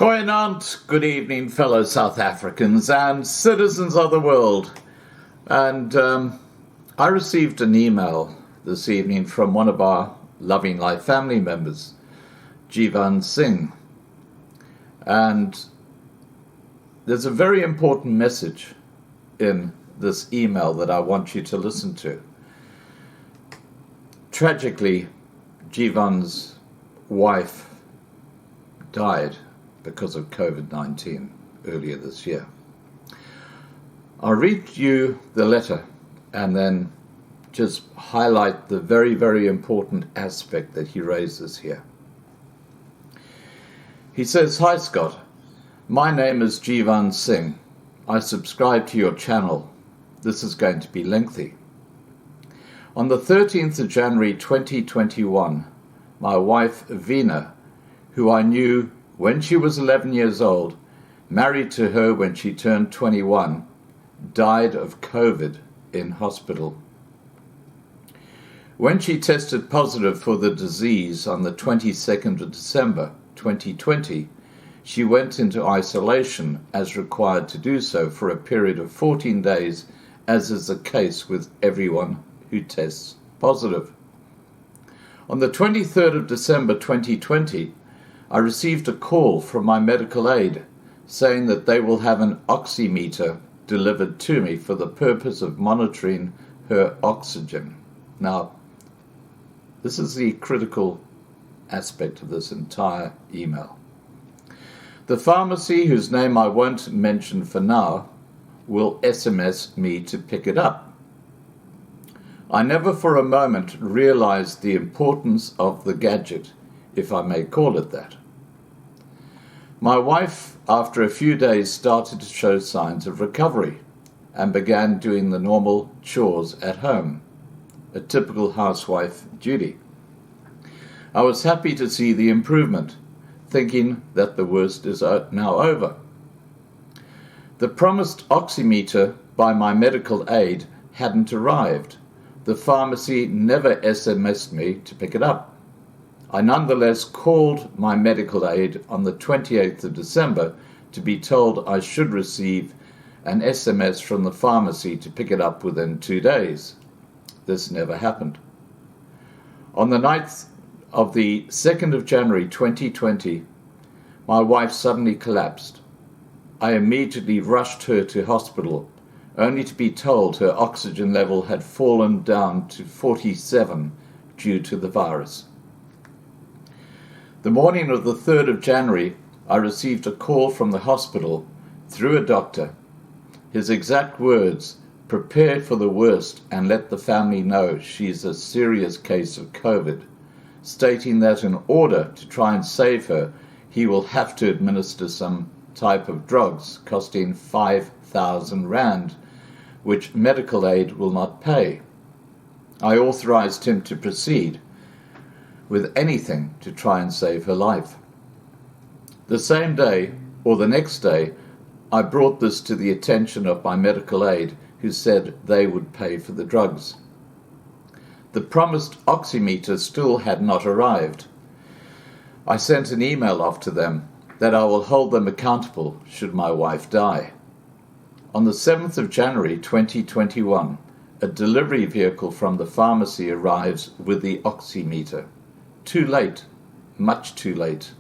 Koinant, good evening, fellow South Africans and citizens of the world. And I received an email this evening from one of our Loving Life family members, Jivan Singh. And there's a very important message in this email that I want you to listen to. Tragically, Jeevan's wife died because of COVID-19 earlier this year. I'll read you the letter and then just highlight the very, very important aspect that he raises here. He says, "Hi Scott, my name is Jeevan Singh. I subscribe to your channel. This is going to be lengthy. On the 13th of January 2021, my wife Veena, who I knew when she was 11 years old, married to her when she turned 21, died of COVID in hospital. When she tested positive for the disease on the 22nd of December 2020, she went into isolation as required to do so for a period of 14 days, as is the case with everyone who tests positive. On the 23rd of December 2020, I received a call from my medical aid saying that they will have an oximeter delivered to me for the purpose of monitoring her oxygen." Now, this is the critical aspect of this entire email. "The pharmacy, whose name I won't mention for now, will SMS me to pick it up. I never for a moment realized the importance of the gadget, if I may call it that. My wife, after a few days, started to show signs of recovery and began doing the normal chores at home, a typical housewife duty. I was happy to see the improvement, thinking that the worst is now over. The promised oximeter by my medical aid hadn't arrived. The pharmacy never SMS'd me to pick it up. I nonetheless called my medical aid on the 28th of December to be told I should receive an SMS from the pharmacy to pick it up within 2 days. This never happened. On the night of the 2nd of January 2020, my wife suddenly collapsed. I immediately rushed her to hospital, only to be told her oxygen level had fallen down to 47 due to the virus. The morning of the 3rd of January, I received a call from the hospital through a doctor. His exact words, "Prepare for the worst and let the family know she's a serious case of COVID," stating that in order to try and save her, he will have to administer some type of drugs costing 5,000 rand, which medical aid will not pay. I authorized him to proceed with anything to try and save her life. The same day, or the next day, I brought this to the attention of my medical aid, who said they would pay for the drugs. The promised oximeter still had not arrived. I sent an email off to them that I will hold them accountable should my wife die. On the 7th of January 2021, a delivery vehicle from the pharmacy arrives with the oximeter. Too late, much too late.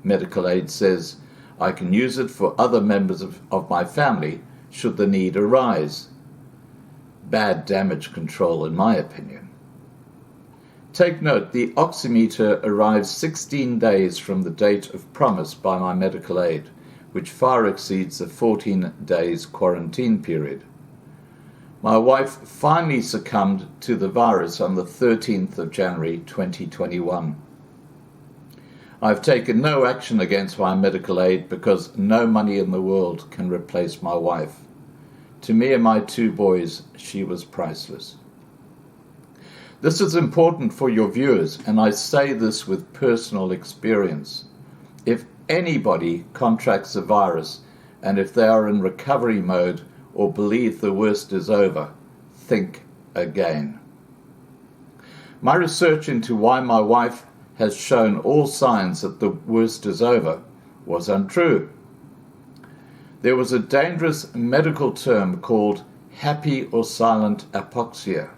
Medical aid says I can use it for other members of my family should the need arise. Bad damage control, in my opinion. Take note, the oximeter arrives 16 days from the date of promise by my medical aid, which far exceeds the 14 days quarantine period. My wife finally succumbed to the virus on the 13th of January 2021. I've taken no action against my medical aid because no money in the world can replace my wife. To me and my 2 boys, she was priceless. This is important for your viewers, and I say this with personal experience. If anybody contracts the virus, and if they are in recovery mode or believe the worst is over, think again. My research into why my wife has shown all signs that the worst is over was untrue. There was a dangerous medical term called happy or silent hypoxia,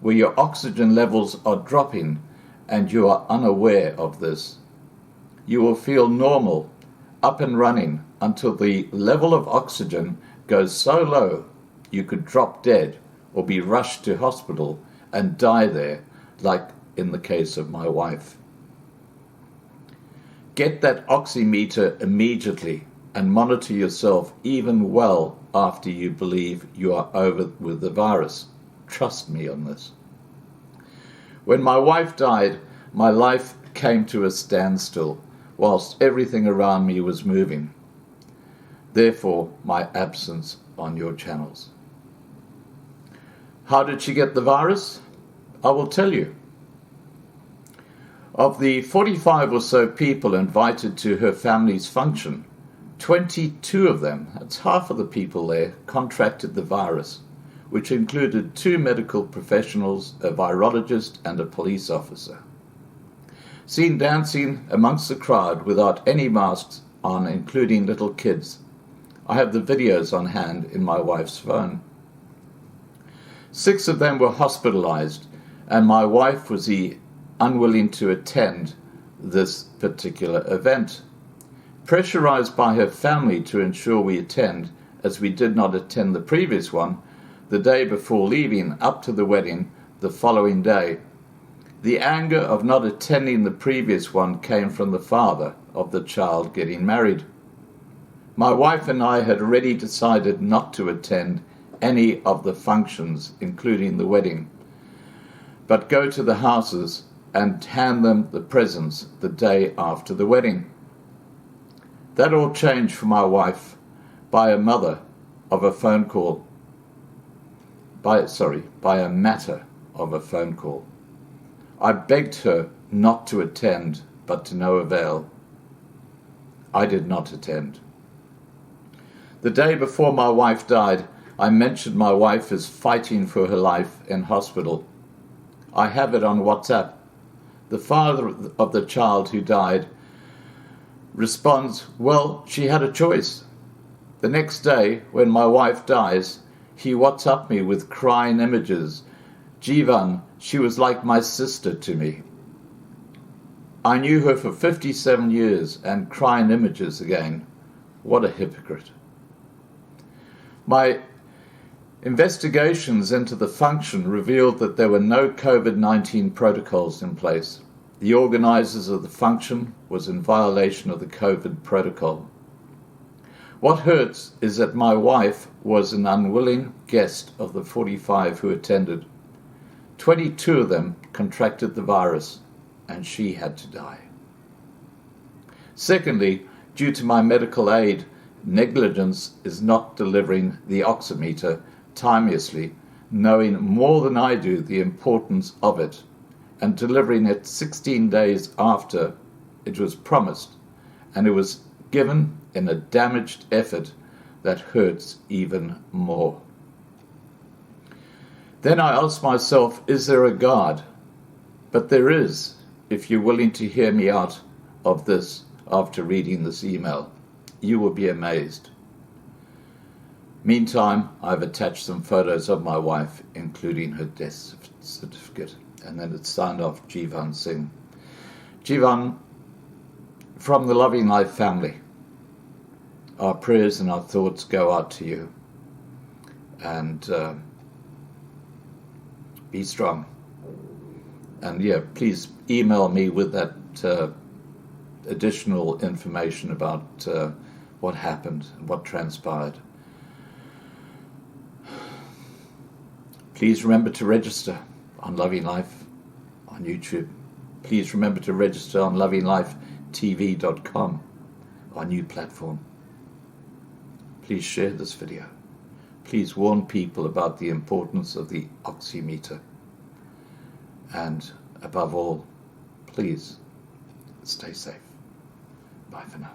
where your oxygen levels are dropping and you are unaware of this. You will feel normal, up and running, until the level of oxygen goes so low you could drop dead or be rushed to hospital and die there, like in the case of my wife. Get that oximeter immediately and monitor yourself even well after you believe you are over with the virus. Trust me on this. When my wife died, my life came to a standstill whilst everything around me was moving. Therefore, my absence on your channels. How did she get the virus? I will tell you. Of the 45 or so people invited to her family's function, 22 of them, that's half of the people there, contracted the virus, which included 2 medical professionals, a virologist and a police officer. Seen dancing amongst the crowd without any masks on, including little kids. I have the videos on hand in my wife's phone. 6 of them were hospitalized, and my wife was unwilling to attend this particular event. Pressurized by her family to ensure we attend, as we did not attend the previous one, the day before leaving up to the wedding the following day. The anger of not attending the previous one came from the father of the child getting married. My wife and I had already decided not to attend any of the functions, including the wedding, but go to the houses and hand them the presents the day after the wedding. That all changed for my wife by a matter of a phone call. By a matter of a phone call. I begged her not to attend, but to no avail. I did not attend. The day before my wife died, I mentioned my wife is fighting for her life in hospital. I have it on WhatsApp. The father of the child who died responds, well, she had a choice. The next day, when my wife dies, he WhatsApped me with crying images. Jeevan, she was like my sister to me. I knew her for 57 years, and crying images again. What a hypocrite. My investigations into the function revealed that there were no COVID-19 protocols in place. The organizers of the function was in violation of the COVID protocol. What hurts is that my wife was an unwilling guest of the 45 who attended. 22 of them contracted the virus, and she had to die. Secondly, due to my medical aid, negligence is not delivering the oximeter timeously, knowing more than I do the importance of it, and delivering it 16 days after it was promised, and it was given in a damaged effort that hurts even more. Then I asked myself, is there a God? But there is, if you're willing to hear me out of this after reading this email. You will be amazed. Meantime, I've attached some photos of my wife, including her death certificate, and then it's signed off Jivan Singh. Jivan, from the Loving Life family, our prayers and our thoughts go out to you, and be strong. And yeah, please email me with that additional information about what happened and what transpired. Please remember to register on Loving Life on YouTube. Please remember to register on lovinglifetv.com, our new platform. Please share this video. Please warn people about the importance of the oximeter. And above all, please stay safe. Bye for now.